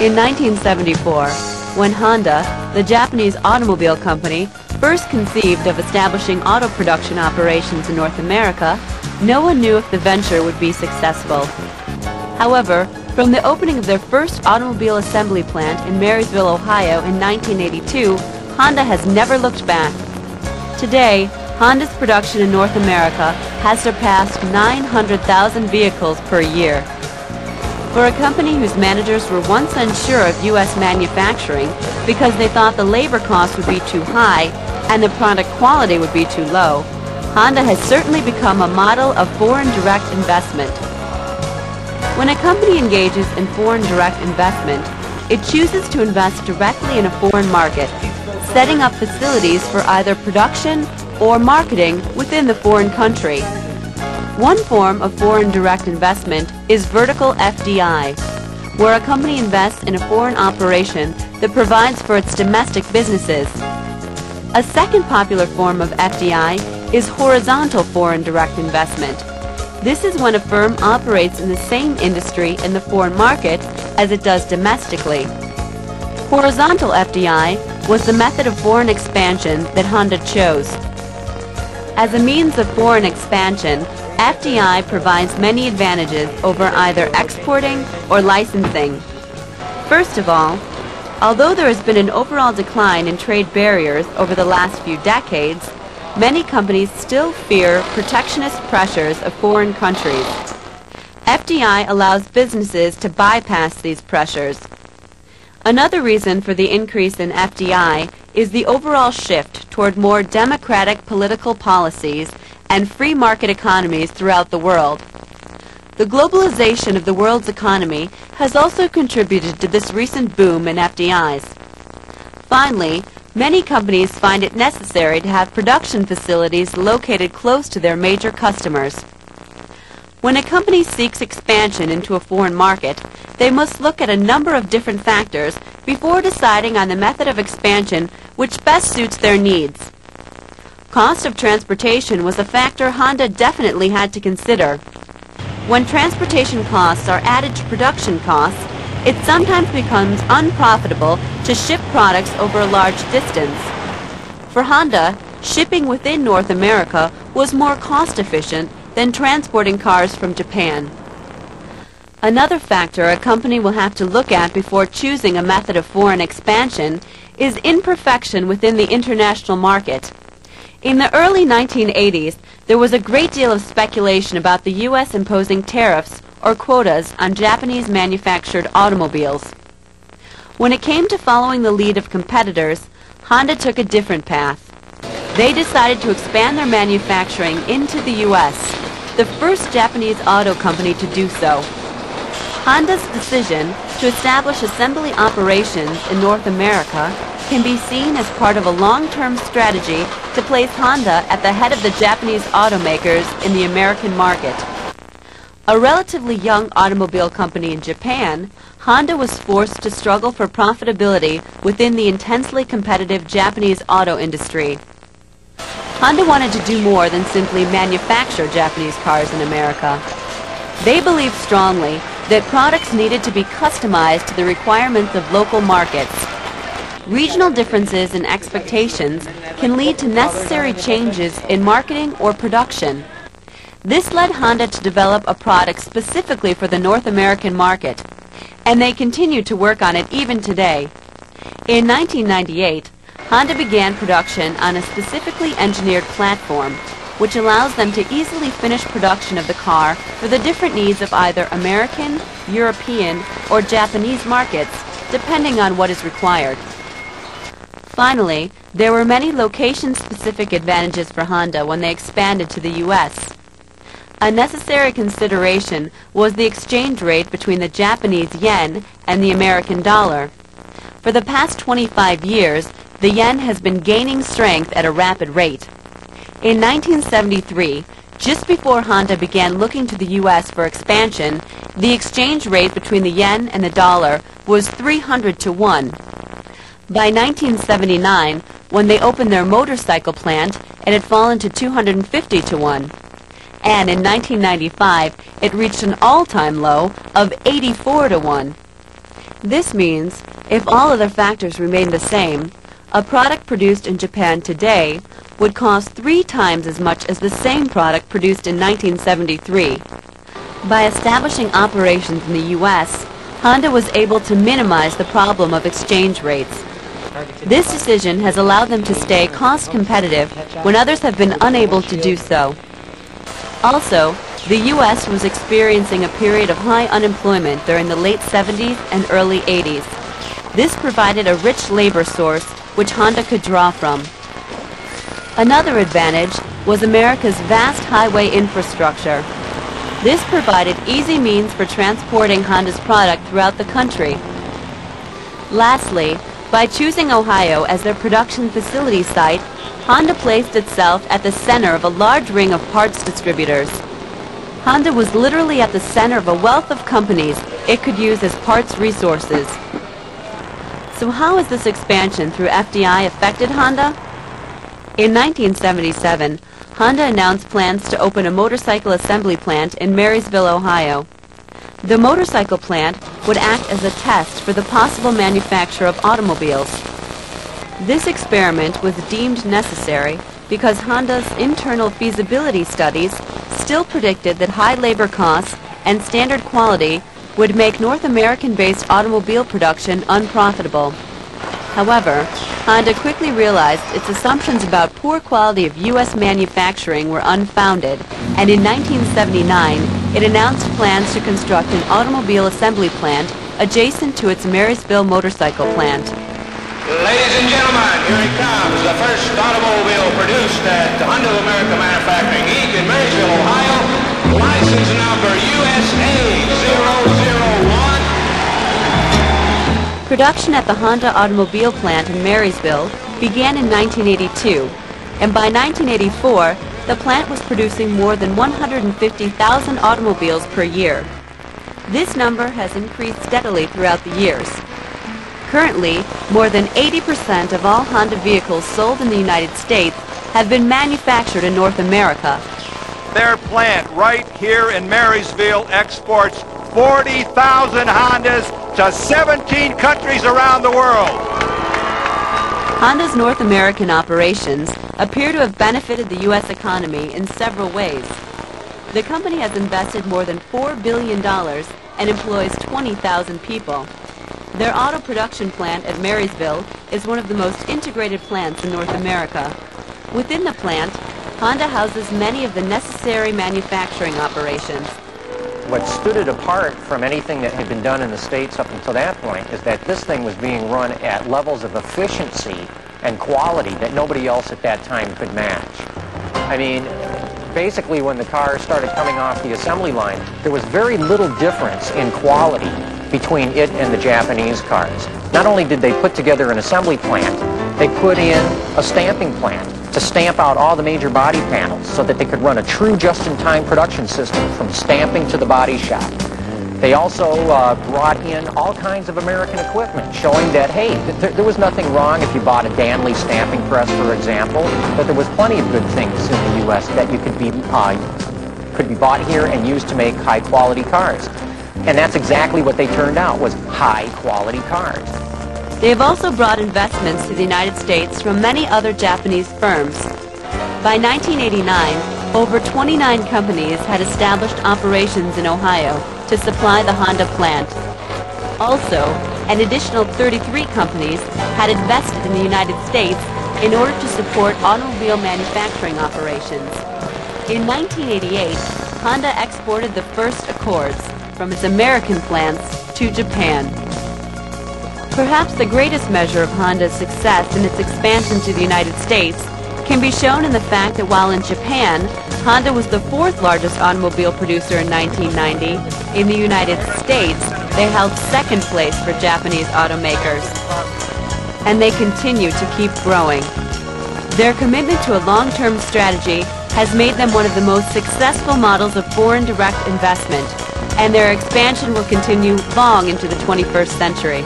In 1974, when Honda, the Japanese automobile company, first conceived of establishing auto production operations in North America, no one knew if the venture would be successful. However, from the opening of their first automobile assembly plant in Marysville, Ohio in 1982, Honda has never looked back. Today, Honda's production in North America has surpassed 900,000 vehicles per year. For a company whose managers were once unsure of U.S. manufacturing because they thought the labor costs would be too high and the product quality would be too low, Honda has certainly become a model of foreign direct investment. When a company engages in foreign direct investment, it chooses to invest directly in a foreign market, setting up facilities for either production or marketing within the foreign country. One form of foreign direct investment is vertical FDI, where a company invests in a foreign operation that provides for its domestic businesses. A second popular form of FDI is horizontal foreign direct investment. This is when a firm operates in the same industry in the foreign market as it does domestically. Horizontal FDI was the method of foreign expansion that Honda chose. As a means of foreign expansion, FDI provides many advantages over either exporting or licensing. First of all, although there has been an overall decline in trade barriers over the last few decades, many companies still fear protectionist pressures of foreign countries. FDI allows businesses to bypass these pressures. Another reason for the increase in FDI is the overall shift toward more democratic political policies and free market economies throughout the world. The globalization of the world's economy has also contributed to this recent boom in FDIs. Finally, many companies find it necessary to have production facilities located close to their major customers. When a company seeks expansion into a foreign market, they must look at a number of different factors before deciding on the method of expansion which best suits their needs. Cost of transportation was a factor Honda definitely had to consider. When transportation costs are added to production costs, it sometimes becomes unprofitable to ship products over a large distance. For Honda, shipping within North America was more cost-efficient than transporting cars from Japan. Another factor a company will have to look at before choosing a method of foreign expansion is imperfection within the international market. In the early 1980s, there was a great deal of speculation about the U.S. imposing tariffs or quotas on Japanese-manufactured automobiles. When it came to following the lead of competitors, Honda took a different path. They decided to expand their manufacturing into the U.S., the first Japanese auto company to do so. Honda's decision to establish assembly operations in North America can be seen as part of a long-term strategy to place Honda at the head of the Japanese automakers in the American market. A relatively young automobile company in Japan, Honda was forced to struggle for profitability within the intensely competitive Japanese auto industry. Honda wanted to do more than simply manufacture Japanese cars in America. They believed strongly that products needed to be customized to the requirements of local markets. Regional differences in expectations can lead to necessary changes in marketing or production. This led Honda to develop a product specifically for the North American market, and they continue to work on it even today. In 1998, Honda began production on a specifically engineered platform, which allows them to easily finish production of the car for the different needs of either American, European, or Japanese markets, depending on what is required. Finally, there were many location-specific advantages for Honda when they expanded to the U.S. A necessary consideration was the exchange rate between the Japanese yen and the American dollar. For the past 25 years, the yen has been gaining strength at a rapid rate. In 1973, just before Honda began looking to the U.S. for expansion, the exchange rate between the yen and the dollar was 300 to 1. By 1979, when they opened their motorcycle plant, it had fallen to 250 to 1. And in 1995, it reached an all-time low of 84 to 1. This means, if all other factors remain the same, a product produced in Japan today would cost 3 times as much as the same product produced in 1973. By establishing operations in the U.S., Honda was able to minimize the problem of exchange rates. This decision has allowed them to stay cost competitive when others have been unable to do so. Also, the U.S. was experiencing a period of high unemployment during the late 70s and early 80s. This provided a rich labor source which Honda could draw from. Another advantage was America's vast highway infrastructure. This provided easy means for transporting Honda's product throughout the country. Lastly, by choosing Ohio as their production facility site, Honda placed itself at the center of a large ring of parts distributors. Honda was literally at the center of a wealth of companies it could use as parts resources. So how has this expansion through FDI affected Honda? In 1977, Honda announced plans to open a motorcycle assembly plant in Marysville, Ohio. The motorcycle plant would act as a test for the possible manufacture of automobiles. This experiment was deemed necessary because Honda's internal feasibility studies still predicted that high labor costs and standard quality would make North American-based automobile production unprofitable. However, Honda quickly realized its assumptions about poor quality of U.S. manufacturing were unfounded, and in 1979, it announced plans to construct an automobile assembly plant adjacent to its Marysville motorcycle plant. Ladies and gentlemen, here it comes, the first automobile produced at Honda of America Manufacturing Inc. in Marysville, Ohio, license number USA 001. Production at the Honda automobile plant in Marysville began in 1982, and by 1984, the plant was producing more than 150,000 automobiles per year. This number has increased steadily throughout the years. Currently, more than 80% of all Honda vehicles sold in the United States have been manufactured in North America. Their plant right here in Marysville exports 40,000 Hondas to 17 countries around the world. Honda's North American operations appear to have benefited the U.S. economy in several ways. The company has invested more than $4 billion and employs 20,000 people. Their auto production plant at Marysville is one of the most integrated plants in North America. Within the plant, Honda houses many of the necessary manufacturing operations. What stood it apart from anything that had been done in the States up until that point is that this thing was being run at levels of efficiency and quality that nobody else at that time could match. I mean, basically when the cars started coming off the assembly line, there was very little difference in quality between it and the Japanese cars. Not only did they put together an assembly plant, they put in a stamping plant to stamp out all the major body panels so that they could run a true just-in-time production system from stamping to the body shop. They also brought in all kinds of American equipment, showing that, hey, there was nothing wrong if you bought a Danley stamping press, for example, but there was plenty of good things in the U.S. that you could be bought here and used to make high-quality cars. And that's exactly what they turned out, was high-quality cars. They have also brought investments to the United States from many other Japanese firms. By 1989, over 29 companies had established operations in Ohio to supply the Honda plant. Also, an additional 33 companies had invested in the United States in order to support automobile manufacturing operations. In 1988, Honda exported the first Accords from its American plants to Japan. Perhaps the greatest measure of Honda's success in its expansion to the United States can be shown in the fact that while in Japan, Honda was the 4th largest automobile producer in 1990, in the United States, they held 2nd place for Japanese automakers. And they continue to keep growing. Their commitment to a long-term strategy has made them one of the most successful models of foreign direct investment, and their expansion will continue long into the 21st century.